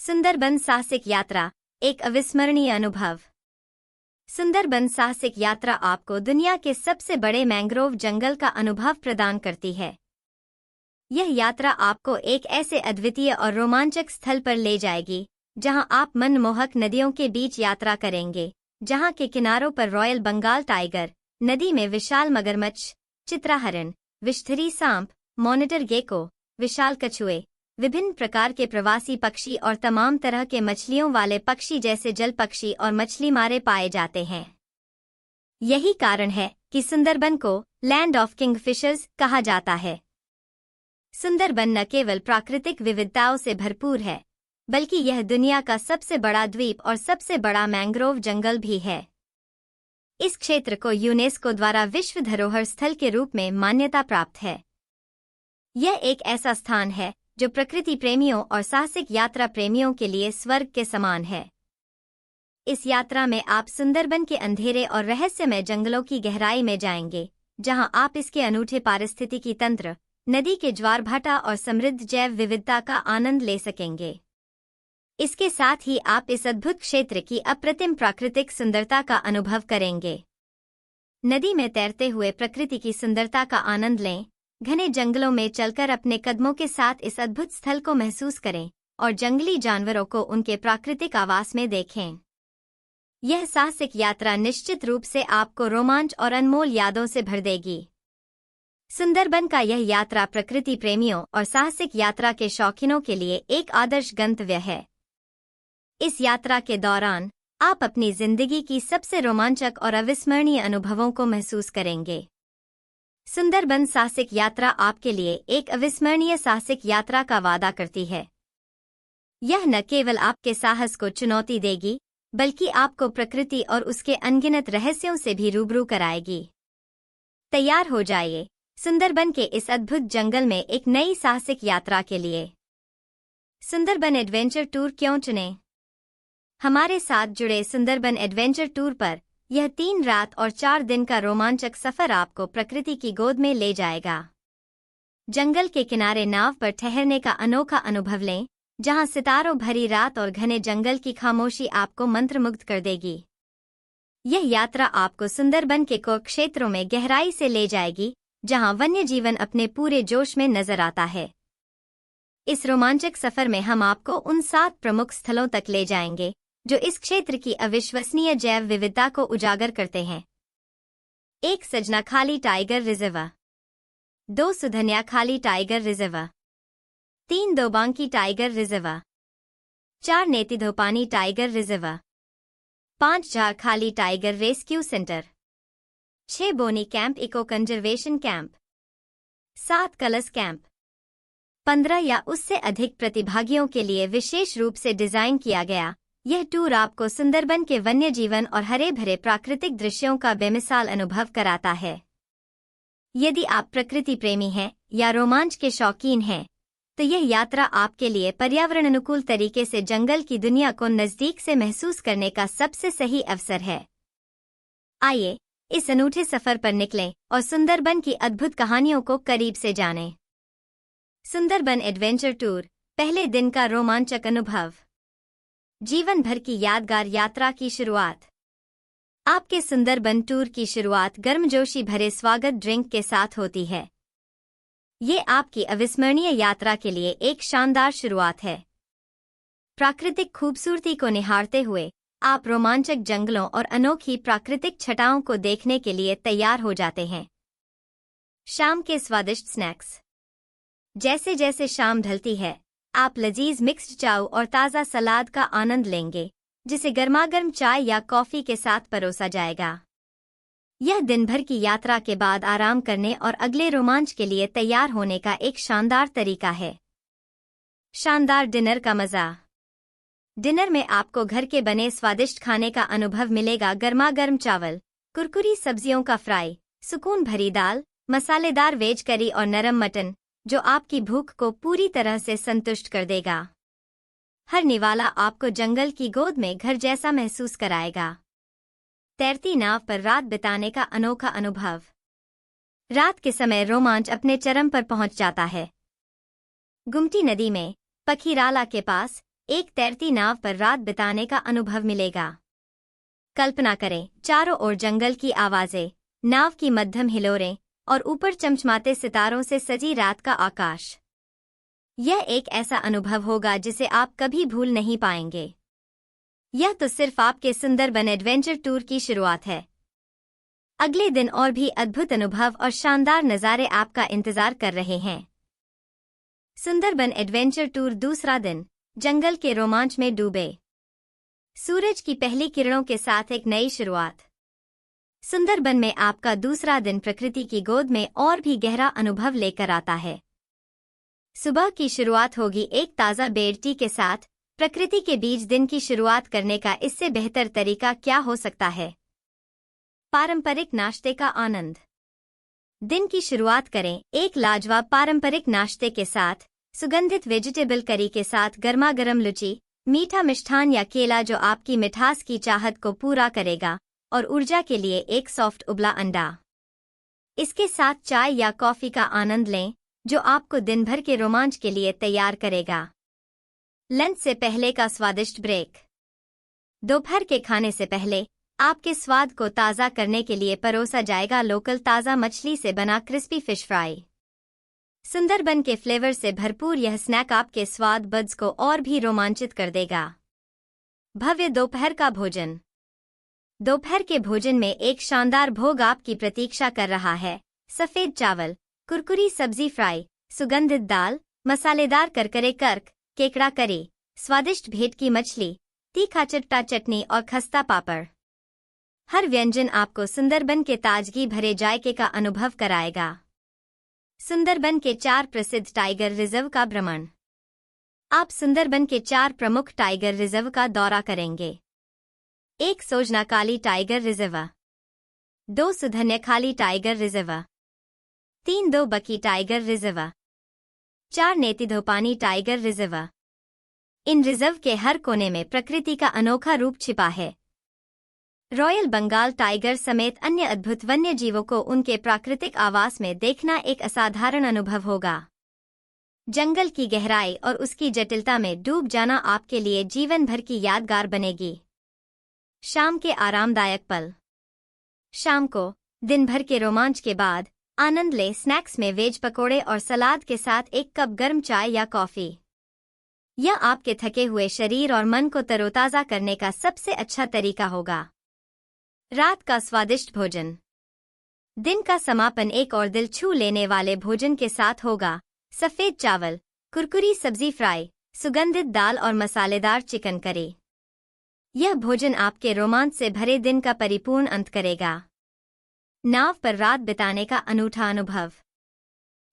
सुंदरबन साहसिक यात्रा, एक अविस्मरणीय अनुभव। सुंदरबन साहसिक यात्रा आपको दुनिया के सबसे बड़े मैंग्रोव जंगल का अनुभव प्रदान करती है। यह यात्रा आपको एक ऐसे अद्वितीय और रोमांचक स्थल पर ले जाएगी, जहां आप मनमोहक नदियों के बीच यात्रा करेंगे, जहां के किनारों पर रॉयल बंगाल टाइगर, नदी में विशाल मगरमच्छ, चित्रा हरिण, विषधरी सांप, मॉनिटर गेको, विशाल कछुए, विभिन्न प्रकार के प्रवासी पक्षी और तमाम तरह के मछलियों वाले पक्षी जैसे जल पक्षी और मछली मारे पाए जाते हैं। यही कारण है कि सुंदरबन को लैंड ऑफ किंगफिशर्स कहा जाता है। सुंदरबन न केवल प्राकृतिक विविधताओं से भरपूर है, बल्कि यह दुनिया का सबसे बड़ा द्वीप और सबसे बड़ा मैंग्रोव जंगल भी है। इस क्षेत्र को यूनेस्को द्वारा विश्व धरोहर स्थल के रूप में मान्यता प्राप्त है। यह एक ऐसा स्थान है जो प्रकृति प्रेमियों और साहसिक यात्रा प्रेमियों के लिए स्वर्ग के समान है। इस यात्रा में आप सुंदरबन के अंधेरे और रहस्यमय जंगलों की गहराई में जाएंगे, जहां आप इसके अनूठे पारिस्थितिकी तंत्र, नदी के ज्वार भाटा और समृद्ध जैव विविधता का आनंद ले सकेंगे। इसके साथ ही आप इस अद्भुत क्षेत्र की अप्रतिम प्राकृतिक सुंदरता का अनुभव करेंगे। नदी में तैरते हुए प्रकृति की सुंदरता का आनंद लें, घने जंगलों में चलकर अपने कदमों के साथ इस अद्भुत स्थल को महसूस करें और जंगली जानवरों को उनके प्राकृतिक आवास में देखें। यह साहसिक यात्रा निश्चित रूप से आपको रोमांच और अनमोल यादों से भर देगी। सुंदरबन का यह यात्रा प्रकृति प्रेमियों और साहसिक यात्रा के शौकीनों के लिए एक आदर्श गंतव्य है। इस यात्रा के दौरान आप अपनी जिंदगी की सबसे रोमांचक और अविस्मरणीय अनुभवों को महसूस करेंगे। सुंदरबन साहसिक यात्रा आपके लिए एक अविस्मरणीय साहसिक यात्रा का वादा करती है। यह न केवल आपके साहस को चुनौती देगी, बल्कि आपको प्रकृति और उसके अनगिनत रहस्यों से भी रूबरू कराएगी। तैयार हो जाइए सुंदरबन के इस अद्भुत जंगल में एक नई साहसिक यात्रा के लिए। सुंदरबन एडवेंचर टूर क्यों चुनें? हमारे साथ जुड़े सुंदरबन एडवेंचर टूर पर यह 3 रात और 4 दिन का रोमांचक सफर आपको प्रकृति की गोद में ले जाएगा। जंगल के किनारे नाव पर ठहरने का अनोखा अनुभव लें, जहां सितारों भरी रात और घने जंगल की खामोशी आपको मंत्रमुग्ध कर देगी। यह यात्रा आपको सुंदरबन के कोर क्षेत्रों में गहराई से ले जाएगी, जहां वन्य जीवन अपने पूरे जोश में नजर आता है। इस रोमांचक सफर में हम आपको उन 7 प्रमुख स्थलों तक ले जाएंगे जो इस क्षेत्र की अविश्वसनीय जैव विविधता को उजागर करते हैं। 1 सजना खाली tiger reserve, 2 Sudhanyakhali tiger reserve, 3 Dobanki tiger reserve, 4 Netidhopani tiger reserve, 5 Jharkhali tiger rescue centre, 6 Bonnie camp eco conservation camp, 7 Kalas camp. 15 या उससे अधिक प्रतिभागियों के लिए विशेष रूप से डिजाइन किया गया यह टूर आपको सुंदरबन के वन्य जीवन और हरे भरे प्राकृतिक दृश्यों का बेमिसाल अनुभव कराता है। यदि आप प्रकृति प्रेमी हैं या रोमांच के शौकीन हैं, तो यह यात्रा आपके लिए पर्यावरण अनुकूल तरीके से जंगल की दुनिया को नजदीक से महसूस करने का सबसे सही अवसर है। आइए इस अनूठे सफर पर निकलें और सुंदरबन की अद्भुत कहानियों को करीब से जानें। सुंदरबन एडवेंचर टूर, पहले दिन का रोमांचक अनुभव। जीवन भर की यादगार यात्रा की शुरुआत। आपके सुंदरबन टूर की शुरुआत गर्मजोशी भरे स्वागत ड्रिंक के साथ होती है। ये आपकी अविस्मरणीय यात्रा के लिए एक शानदार शुरुआत है। प्राकृतिक खूबसूरती को निहारते हुए आप रोमांचक जंगलों और अनोखी प्राकृतिक छटाओं को देखने के लिए तैयार हो जाते हैं। शाम के स्वादिष्ट स्नैक्स। जैसे जैसे शाम ढलती है, आप लजीज मिक्स्ड चाउ और ताज़ा सलाद का आनंद लेंगे, जिसे गर्मागर्म चाय या कॉफी के साथ परोसा जाएगा। यह दिन भर की यात्रा के बाद आराम करने और अगले रोमांच के लिए तैयार होने का एक शानदार तरीका है। शानदार डिनर का मजा। डिनर में आपको घर के बने स्वादिष्ट खाने का अनुभव मिलेगा। गर्मागर्म चावल, कुरकुरी सब्जियों का फ्राई, सुकून भरी दाल, मसालेदार वेज करी और नरम मटन, जो आपकी भूख को पूरी तरह से संतुष्ट कर देगा। हर निवाला आपको जंगल की गोद में घर जैसा महसूस कराएगा। तैरती नाव पर रात बिताने का अनोखा अनुभव। रात के समय रोमांच अपने चरम पर पहुंच जाता है। गुमटी नदी में पखीराला के पास एक तैरती नाव पर रात बिताने का अनुभव मिलेगा। कल्पना करें, चारों ओर जंगल की आवाजें, नाव की मध्यम हिलोरें और ऊपर चमचमाते सितारों से सजी रात का आकाश। यह एक ऐसा अनुभव होगा जिसे आप कभी भूल नहीं पाएंगे। यह तो सिर्फ आपके सुंदरबन एडवेंचर टूर की शुरुआत है। अगले दिन और भी अद्भुत अनुभव और शानदार नज़ारे आपका इंतजार कर रहे हैं। सुंदरबन एडवेंचर टूर दूसरा दिन, जंगल के रोमांच में डूबे। सूरज की पहली किरणों के साथ एक नई शुरुआत। सुंदरबन में आपका दूसरा दिन प्रकृति की गोद में और भी गहरा अनुभव लेकर आता है। सुबह की शुरुआत होगी एक ताज़ा बेड टी के साथ। प्रकृति के बीच दिन की शुरुआत करने का इससे बेहतर तरीका क्या हो सकता है। पारंपरिक नाश्ते का आनंद। दिन की शुरुआत करें एक लाजवाब पारंपरिक नाश्ते के साथ। सुगंधित वेजिटेबल करी के साथ गर्मागर्म लुची, मीठा मिष्ठान या केला जो आपकी मिठास की चाहत को पूरा करेगा, और ऊर्जा के लिए एक सॉफ्ट उबला अंडा। इसके साथ चाय या कॉफी का आनंद लें, जो आपको दिन भर के रोमांच के लिए तैयार करेगा। लंच से पहले का स्वादिष्ट ब्रेक। दोपहर के खाने से पहले आपके स्वाद को ताज़ा करने के लिए परोसा जाएगा लोकल ताज़ा मछली से बना क्रिस्पी फिश फ्राई। सुंदरबन के फ्लेवर से भरपूर यह स्नैक आपके स्वाद बड्स को और भी रोमांचित कर देगा। भव्य दोपहर का भोजन। दोपहर के भोजन में एक शानदार भोग आपकी प्रतीक्षा कर रहा है। सफ़ेद चावल, कुरकुरी सब्जी फ्राई, सुगंधित दाल, मसालेदार करकरे कर्क, केकड़ा करी, स्वादिष्ट भेट की मछली, तीखा चटपटा चटनी और खस्ता पापड़। हर व्यंजन आपको सुंदरबन के ताजगी भरे जायके का अनुभव कराएगा। सुंदरबन के 4 प्रसिद्ध टाइगर रिजर्व का भ्रमण। आप सुंदरबन के 4 प्रमुख टाइगर रिजर्व का दौरा करेंगे। 1 सोजनाखाली टाइगर रिजर्व, 2 सुधन्यखाली टाइगर रिजर्व, 3 दो बकी tiger reserve, 4 Netidhopani tiger reserve. इन रिजर्व के हर कोने में प्रकृति का अनोखा रूप छिपा है। रॉयल बंगाल टाइगर समेत अन्य अद्भुत वन्य जीवों को उनके प्राकृतिक आवास में देखना एक असाधारण अनुभव होगा। जंगल की गहराई और उसकी जटिलता में डूब जाना आपके लिए जीवन भर की यादगार बनेगी। शाम के आरामदायक पल। शाम को दिन भर के रोमांच के बाद आनंद ले स्नैक्स में वेज पकोड़े और सलाद के साथ एक कप गर्म चाय या कॉफी। यह आपके थके हुए शरीर और मन को तरोताज़ा करने का सबसे अच्छा तरीका होगा। रात का स्वादिष्ट भोजन। दिन का समापन एक और दिल छू लेने वाले भोजन के साथ होगा। सफ़ेद चावल, कुरकुरी सब्जी फ्राई, सुगंधित दाल और मसालेदार चिकन करी। यह भोजन आपके रोमांच से भरे दिन का परिपूर्ण अंत करेगा। नाव पर रात बिताने का अनूठा अनुभव।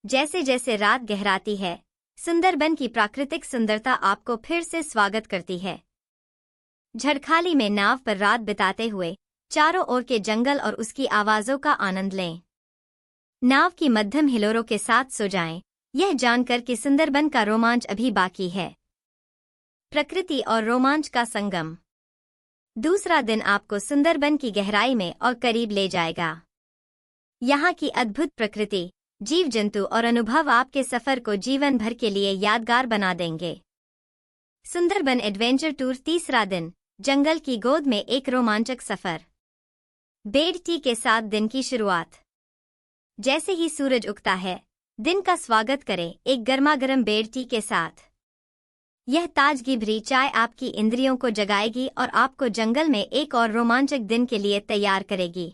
जैसे जैसे रात गहराती है, सुंदरबन की प्राकृतिक सुंदरता आपको फिर से स्वागत करती है। झड़खाली में नाव पर रात बिताते हुए चारों ओर के जंगल और उसकी आवाज़ों का आनंद लें। नाव की मध्यम हिलोरों के साथ सो जाएं, यह जानकर कि सुंदरबन का रोमांच अभी बाकी है। प्रकृति और रोमांच का संगम। दूसरा दिन आपको सुंदरबन की गहराई में और करीब ले जाएगा। यहाँ की अद्भुत प्रकृति, जीव जंतु और अनुभव आपके सफर को जीवन भर के लिए यादगार बना देंगे। सुंदरबन एडवेंचर टूर तीसरा दिन, जंगल की गोद में एक रोमांचक सफर। बेड टी के साथ दिन की शुरुआत। जैसे ही सूरज उगता है, दिन का स्वागत करें एक गर्मागर्म बेड टी के साथ। यह ताजगी भरी चाय आपकी इंद्रियों को जगाएगी और आपको जंगल में एक और रोमांचक दिन के लिए तैयार करेगी।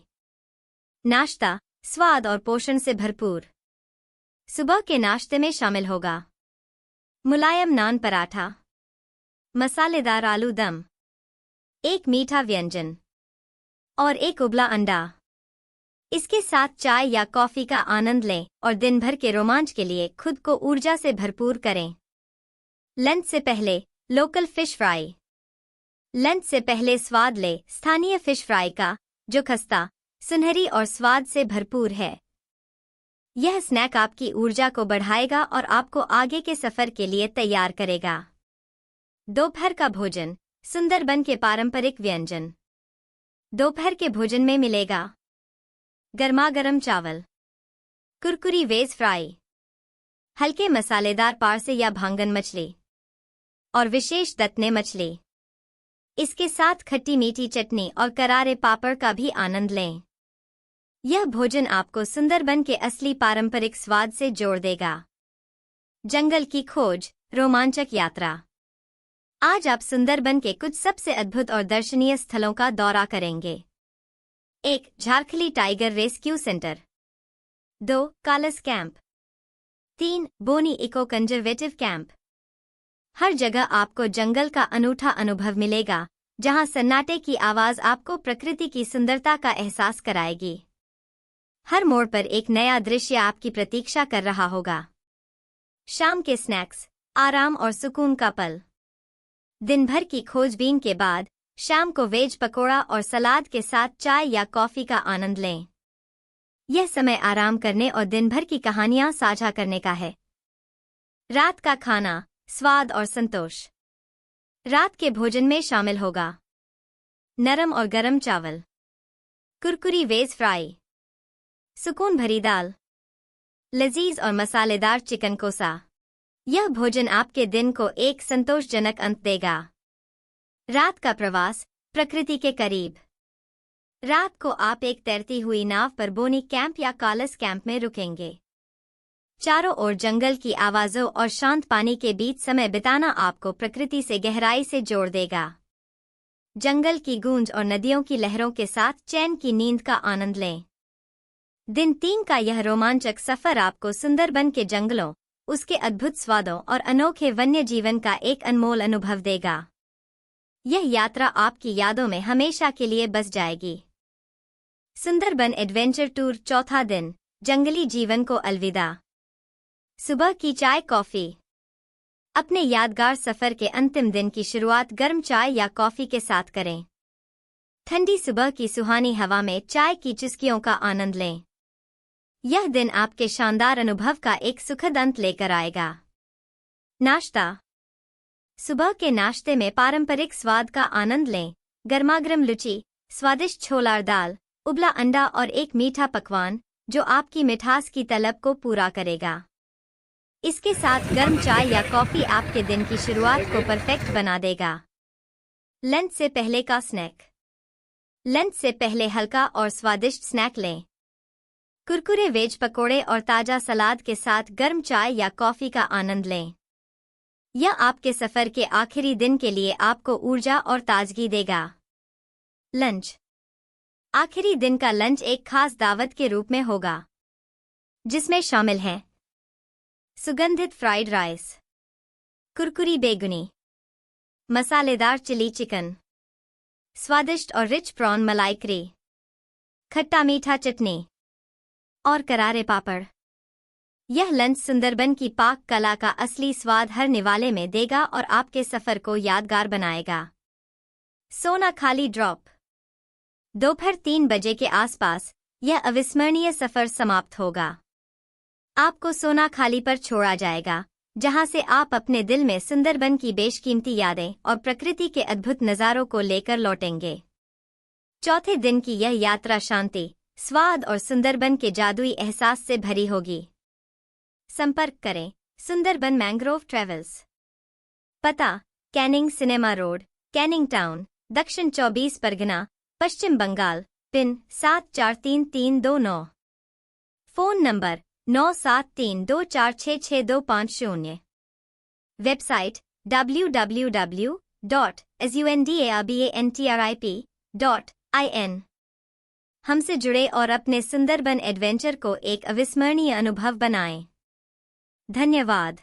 नाश्ता, स्वाद और पोषण से भरपूर। सुबह के नाश्ते में शामिल होगा मुलायम नान पराठा, मसालेदार आलू दम, एक मीठा व्यंजन और एक उबला अंडा। इसके साथ चाय या कॉफी का आनंद लें और दिन भर के रोमांच के लिए खुद को ऊर्जा से भरपूर करें। लंच से पहले लोकल फिश फ्राई। लंच से पहले स्वाद ले स्थानीय फिश फ्राई का, जो खस्ता, सुनहरी और स्वाद से भरपूर है। यह स्नैक आपकी ऊर्जा को बढ़ाएगा और आपको आगे के सफर के लिए तैयार करेगा। दोपहर का भोजन, सुंदरबन के पारंपरिक व्यंजन। दोपहर के भोजन में मिलेगा गर्मागर्म चावल, कुरकुरी वेज फ्राई, हल्के मसालेदार पारसे या भांगन मछली, और विशेष दत्तने मछली। इसके साथ खट्टी मीठी चटनी और करारे पापड़ का भी आनंद लें। यह भोजन आपको सुंदरबन के असली पारंपरिक स्वाद से जोड़ देगा। जंगल की खोज, रोमांचक यात्रा। आज आप सुंदरबन के कुछ सबसे अद्भुत और दर्शनीय स्थलों का दौरा करेंगे। 1. झारखली टाइगर रेस्क्यू सेंटर। 2. कालस कैंप। 3. बोनी इको कंजर्वेटिव कैंप। हर जगह आपको जंगल का अनूठा अनुभव मिलेगा, जहां सन्नाटे की आवाज आपको प्रकृति की सुंदरता का एहसास कराएगी। हर मोड़ पर एक नया दृश्य आपकी प्रतीक्षा कर रहा होगा। शाम के स्नैक्स, आराम और सुकून का पल। दिन भर की खोजबीन के बाद शाम को वेज पकोड़ा और सलाद के साथ चाय या कॉफी का आनंद लें। यह समय आराम करने और दिन भर की कहानियां साझा करने का है। रात का खाना, स्वाद और संतोष। रात के भोजन में शामिल होगा नरम और गरम चावल, कुरकुरी वेज फ्राई, सुकून भरी दाल, लजीज और मसालेदार चिकन कोसा। यह भोजन आपके दिन को एक संतोषजनक अंत देगा। रात का प्रवास, प्रकृति के करीब। रात को आप एक तैरती हुई नाव पर बोनी कैंप या कालस कैंप में रुकेंगे। चारों ओर जंगल की आवाजों और शांत पानी के बीच समय बिताना आपको प्रकृति से गहराई से जोड़ देगा। जंगल की गूंज और नदियों की लहरों के साथ चैन की नींद का आनंद लें। दिन 3 का यह रोमांचक सफर आपको सुंदरबन के जंगलों, उसके अद्भुत स्वादों और अनोखे वन्य जीवन का एक अनमोल अनुभव देगा। यह यात्रा आपकी यादों में हमेशा के लिए बस जाएगी। सुंदरबन एडवेंचर टूर, चौथा दिन, जंगली जीवन को अलविदा। सुबह की चाय कॉफी। अपने यादगार सफर के अंतिम दिन की शुरुआत गर्म चाय या कॉफी के साथ करें। ठंडी सुबह की सुहानी हवा में चाय की चुस्कियों का आनंद लें। यह दिन आपके शानदार अनुभव का एक सुखद अंत लेकर आएगा। नाश्ता। सुबह के नाश्ते में पारंपरिक स्वाद का आनंद लें। गर्मागर्म लुची, स्वादिष्ट छोलार दाल, उबला अंडा और एक मीठा पकवान जो आपकी मिठास की तलब को पूरा करेगा। इसके साथ गर्म चाय या कॉफी आपके दिन की शुरुआत को परफेक्ट बना देगा। लंच से पहले का स्नैक। लंच से पहले हल्का और स्वादिष्ट स्नैक लें। कुरकुरे वेज पकोड़े और ताजा सलाद के साथ गर्म चाय या कॉफी का आनंद लें। यह आपके सफर के आखिरी दिन के लिए आपको ऊर्जा और ताजगी देगा। लंच। आखिरी दिन का लंच एक खास दावत के रूप में होगा, जिसमें शामिल हैं सुगंधित फ्राइड राइस, कुरकुरी बेगुनी, मसालेदार चिली चिकन, स्वादिष्ट और रिच प्रॉन मलाइकरी, खट्टा मीठा चटनी और करारे पापड़। यह लंच सुंदरबन की पाक कला का असली स्वाद हर निवाले में देगा और आपके सफर को यादगार बनाएगा। सोना खाली ड्रॉप। दोपहर 3 बजे के आसपास यह अविस्मरणीय सफर समाप्त होगा। आपको सोना खाली पर छोड़ा जाएगा, जहां से आप अपने दिल में सुंदरबन की बेशकीमती यादें और प्रकृति के अद्भुत नज़ारों को लेकर लौटेंगे। चौथे दिन की यह यात्रा शांति, स्वाद और सुंदरबन के जादुई एहसास से भरी होगी। संपर्क करें सुंदरबन मैंग्रोव ट्रैवल्स। पता: Canning cinema road, Canning town, Dakshin 24 Pargana, Paschim Bengal, pin 743329। Phone number 9732466250। Website www.sundarbantrip.in। हमसे जुड़े और अपने सुंदरबन एडवेंचर को एक अविस्मरणीय अनुभव बनाएं। धन्यवाद।